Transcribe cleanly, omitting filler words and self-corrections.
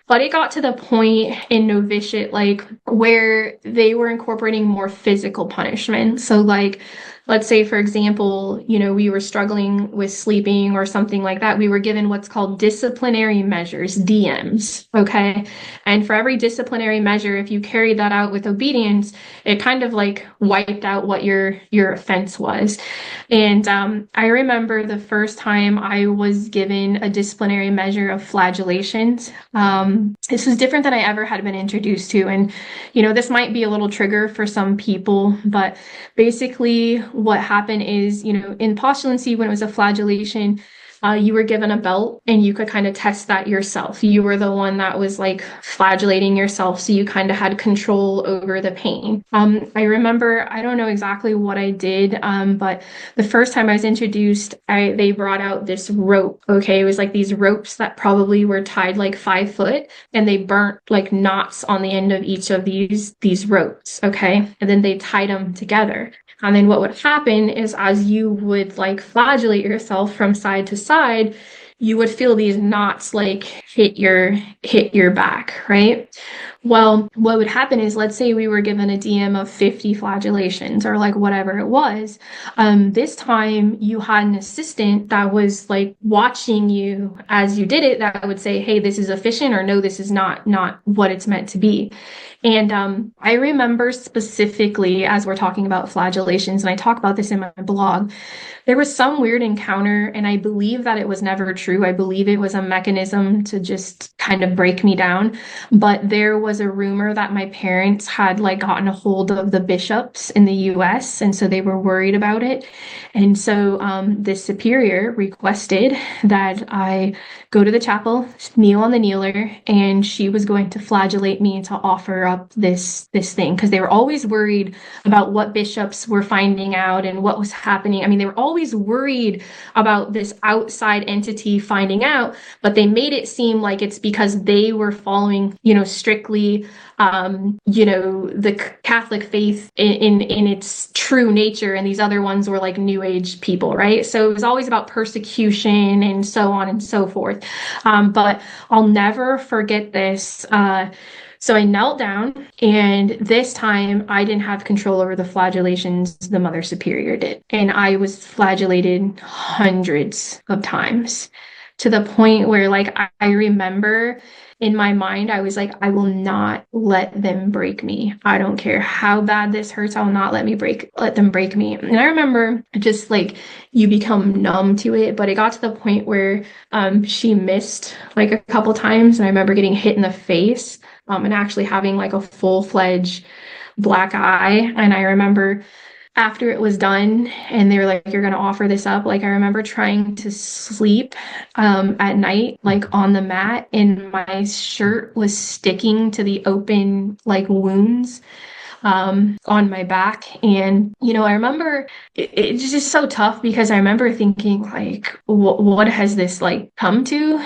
But it got to the point in novitiate, like where they were incorporating more physical punishment. So, like, let's say, for example, we were struggling with sleeping or something like that. We were given what's called disciplinary measures, DMs. Okay. And for every disciplinary measure, if you carried that out with obedience, it kind of like wiped out what your offense was. And I remember the first time I was given a disciplinary measure of flagellations. This was different than I ever had been introduced to. And, this might be a little trigger for some people, but basically what happened is, in postulancy, when it was a flagellation, you were given a belt and you could kind of test that yourself. You were the one that was like flagellating yourself, so you kind of had control over the pain. I remember, I don't know exactly what I did, but the first time I was introduced, they brought out this rope. Okay, it was like these ropes that probably were tied like 5 foot, and they burnt like knots on the end of each of these ropes. Okay, and then they tied them together. And then what would happen is as you would like flagellate yourself from side to side, you would feel these knots like hit your back, right? Well, what would happen is, let's say we were given a DM of 50 flagellations or like whatever it was. This time you had an assistant that was like watching you as you did it, that would say, hey, this is efficient, or no, this is not what it's meant to be. And I remember specifically, as we're talking about flagellations, and I talk about this in my blog, there was some weird encounter, and I believe that it was never true. I believe it was a mechanism to just kind of break me down. But there was a rumor that my parents had like gotten a hold of the bishops in the US, and so they were worried about it. And so this superior requested that I go to the chapel, kneel on the kneeler, and she was going to flagellate me to offer up this thing, because they were always worried about what bishops were finding out and what was happening. I mean, they were always worried about this outside entity finding out, but they made it seem like it's because they were following, strictly, the Catholic faith in its true nature, and these other ones were like New Age people, right? So it was always about persecution and so on and so forth. But I'll never forget this. So I knelt down, and this time I didn't have control over the flagellations, the Mother Superior did. And I was flagellated hundreds of times, to the point where, like, I remember in my mind, I was like, I will not let them break me. I don't care how bad this hurts. I will not let them break me. And I remember just like you become numb to it, but it got to the point where she missed like a couple times, and I remember getting hit in the face, and actually having like a full-fledged black eye. And I remember after it was done and they were like, you're going to offer this up, like I remember trying to sleep at night, like on the mat, and my shirt was sticking to the open like wounds on my back. And, I remember it's just so tough, because I remember thinking like, what has this like come to?